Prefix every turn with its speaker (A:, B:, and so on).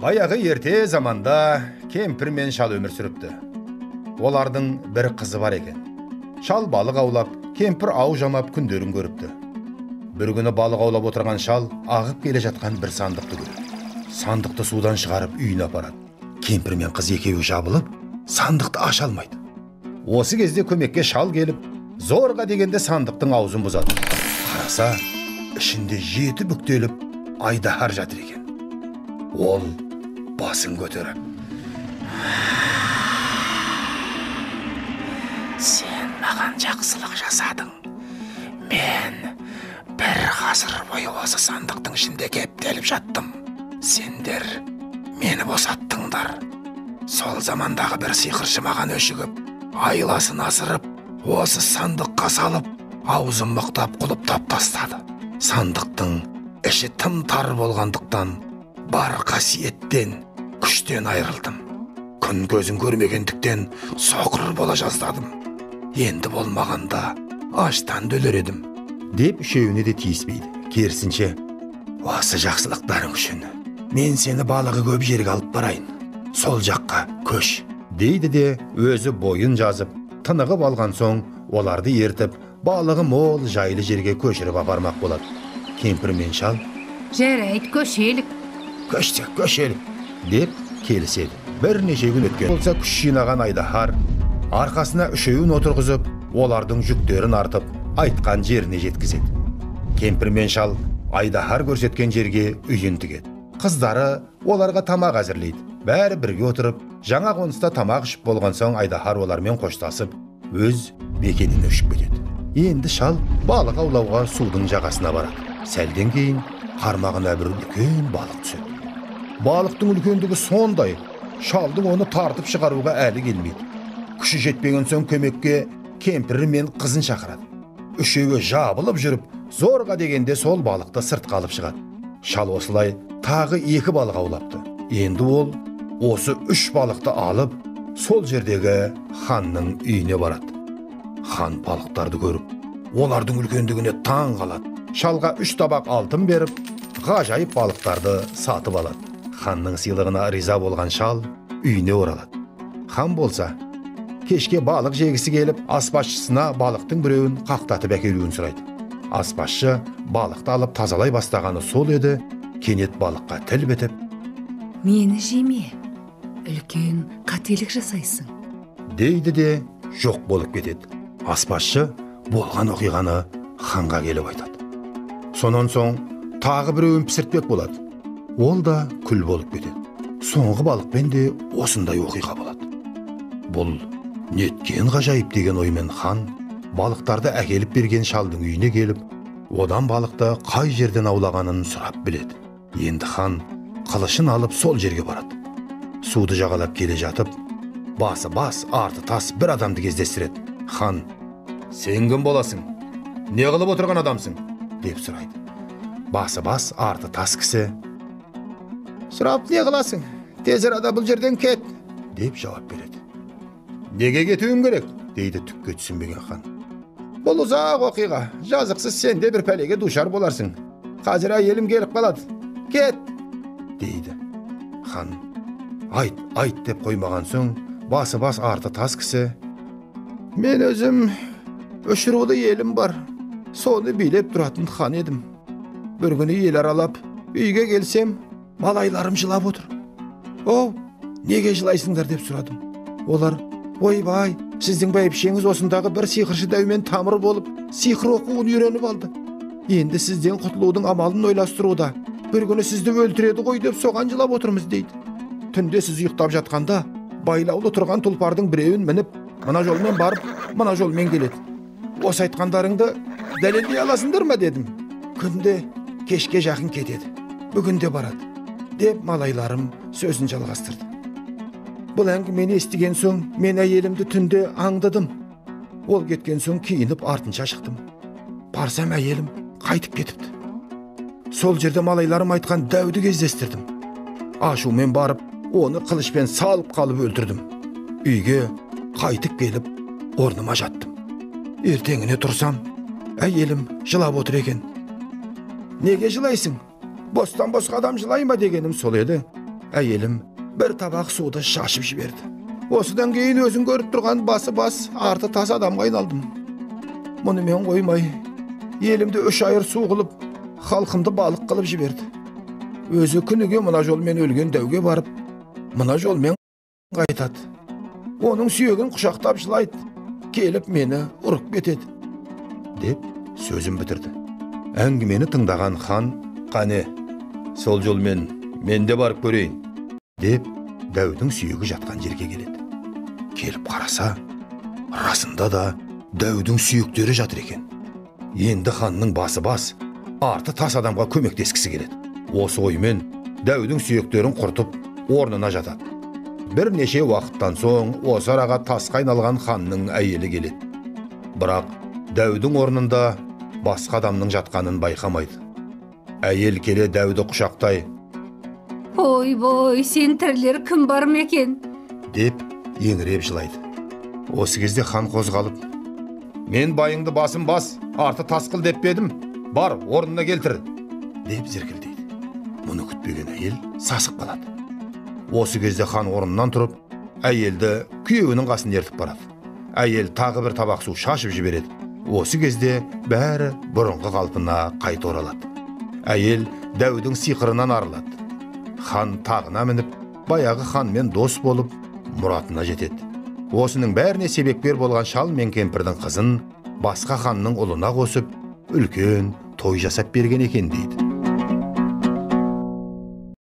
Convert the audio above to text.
A: Баяғы ерте заманда кемпір мен шал өмір сүріпті. Олардың бір қызы бар екен. Шал балық аулап, кемпір ау жамап күндерін көріпті. Бір күні балық аулап отырған шал ағып келе жатқан бір сандықты көреді. Сандықты судан шығарып үйіне апарады. Кемпір мен қыз екеуі жабылып, сандықты аша алмайды. Осы кезде көмекке шал келіп, зорға дегенде сандықтың аузын бұзады. Қараса, ішінде 7 бүктеліп, айдахар жатыр екен. Ол басын көтеріп:
B: "Сен маған жақсылық жасадың. Мен бір ғасыр бойы осы сандықтың ішінде кептеліп жаттым. Сендер мені босаттыңдар. Сол замандағы бір сиқыршы маған өшігіп, айласын асырып, осы сандыққа салып, аузын мықтап құлыптап тастады. Сандықтың іші тым тар болғандықтан бар қасиеттен, күштен айырылдым. Күн көзін көрмегендіктен соқыр бола жаздадым. Енді болмағанда аштан өлер едім."
A: Деп үшеуіне де тиіспейді. Керісінше: "Осы жақсылықтарың үшін мен сені балығы көп жерге алып барайын. Сол жаққа көш", дейді де өзі бойын жазып, тынығып алған соң оларды ертіп, балығы мол жайлы жерге көшіріп апармақ болады. Кемпір мен шал:
C: "Жарайды, көшелік."
A: Көшелік деп келіседі. Бірнеше күн өткен болса, күш жинаған айдахар арқасына үшеуін отырғызып, олардың жүктерін артып, айтқан жеріне жеткізеді. Кемпір мен шал айдахар көрсеткен жерге үйін тігеді. Қыздары оларға тамақ әзірлейді. Бәрі бірге отырып, жаңа қоныста тамақ ішіп болған соң айдахар олармен қоштасып, өз мекеніне ұшып кетеді. Енді шал балық аулауға судың жағасына барады. Сәлден кейін қармағына бір үлкен балық түседі. Балықтың үлкендігі сондай, шалдың оны тартып шығаруға әлі келмейді. Күші жетпеген соң көмекке кемпірі мен қызын шақырады. Үшеуі жабылып жүріп, зорға дегенде сол балықты сыртқа алып шығады. Шал осылай тағы 2 балық аулапты. Енді ол осы 3 балықты алып, сол жердегі ханның үйіне барады. Хан балықтарды көріп, олардың үлкендігіне таң қалады. Шалға 3 табақ алтын беріп, ғажайып балықтарды сатып алады. Ханның сыйлығына риза болған шал үйіне оралады. Хан болса, кешке балық жегісі келіп, аспазшысына балықтың біреуін қақтатып әкелуін сұрайды. Аспазшы балықты алып тазалай бастағаны сол еді, кенет балыққа тіл бітіп:
C: "Мені жеме, үлкен қателік жасайсың",
A: дейді де жоқ болып кетеді. Аспазшы болған оқиғаны ханға келіп айтады. Сонан соң тағы біреуін пісіртпек болады. Ол да күл болып кетеді. Соңғы балықпен де осындай оқиға болады. Бұл неткен ғажайып деген оймен хан балықтарды әкеліп берген шалдың үйіне келіп, одан балықты қай жерден аулағанын сұрап біледі. Енді хан қылышын алып сол жерге барады. Суды жағалап келе жатып, басы бас, арты тас бір адамды кездестіреді. Хан: "Сен кім боласың? Не қылып отырған адамсың?" деп сұрайды. Басы бас, арты тас кісі: "Сұрап не қыласың? Тез арада бұл жерден кет", деп жауап береді. "Неге кетуім керек?" дейді түкке түсінбеген хан. "Бұл ұзақ оқиға, жазықсыз сен де бір пәлеге душар боларсың. Қазір әйелім келіп қалады. Кет", дейді. Хан айт деп қоймаған соң, басы бас, арты тас кісі: "Мен өзім 3 рулы елім бар. Соны билеп тұратын хан едім. Бір күні ел аралап, үйге келсем, малайларым жылап отыр. Оу, неге жылайсыңдар?" деп сұрадым. Олар: "Ойбай, сіздің бәйбішеңіз осындағы бір сиқыршы дәумен тамыр болып, сиқыр оқуын үйреніп алды. Енді сізден құтылудың амалын ойластыруда. Бір күні сізді өлтіреді ғой деп соған жылап отырмыз", дейді. "Түнде сіз ұйықтап жатқанда, байлаулы тұрған тұлпардың біреуін мініп, мына жолмен барып, мына жолмен келеді. Осы айтқандарыңды дәлелдей аласыңдар ма?" дедім. "Күнде кешке жақын кетеді, бүгін де барады", деп малайларым сөзін жалғастырды. Бұл әңгімені естіген соң, мен әйелімді түнде аңдыдым. Ол кеткен соң киініп артынша шықтым. Барсам әйелім қайтып кетіпті. Сол жерде малайларым айтқан дәуді кездестірдім. Ашумен барып, оны қылышпен салып қалып өлтірдім. Үйге қайтып келіп, орныма жаттым. Ертеңіне тұрсам, әйелім жылап отыр екен. "Неге жылайсың? Бостан босқа адам жылай ма?" дегенім сол еді. Әйелім bir tabak suda şaşıp жіберді. Осыдан кейін өзің көріп тұрған басы-бас, арты тас адамға айналдым. Мұны мен қоймай, елімді 3 айыр су қылып, халқымды балық қылып жіберді. Өзі күніге мына жолмен өлген дәуге барып, мына жолмен қайтады. Оның сүйегін құшақтап жылайды, келіп мені ұрып кетеді, деп сөзін бітірді. Әңгімені тыңдаған хан, қане, сол жолмен мен де барып көрейін, деп дәудің сүйегі жатқан жерге келеді. Келіп қараса, расында да дәудің сүйектері жатыр екен. Енді ханның басы-бас, арты тас адамға көмектескісі келеді. Осы оймен дәудің сүйектерін құртып, орнына жатады. Бірнеше уақыттан соң осы араға тасқа айналған ханның әйелі келеді. Бірақ дәудің орнында басқа адамның жатқанын байқамайды. Әйел келе дәуді құшақтай,
C: Ой, сен тірілер кім бар ма екен?
A: деп еңіреп жылайды. Осы кезде хан қозғалып, мен байыңды басым бас, арты тас қыл деп бедім, бар, орнына келтір, деп зіркілдейді. Мұны күтпеген әйел сасып қалады. Осы кезде хан орнынан тұрып, әйелді күйеуінің қасын ертіп барады. Әйел тағы бір табақ су шашып жібереді. Осы кезде бәрі бұрынғы қалпына қайта оралады. Әйел дәудің сиқырынан арылады. Хан тағына мініп, баяғы ханмен дос болып, мұратына жетеді. Осының бәріне себепкер болған шал мен кемпірдің қызын басқа ханның ұлына қосып, үлкен той жасап берген екен дейді.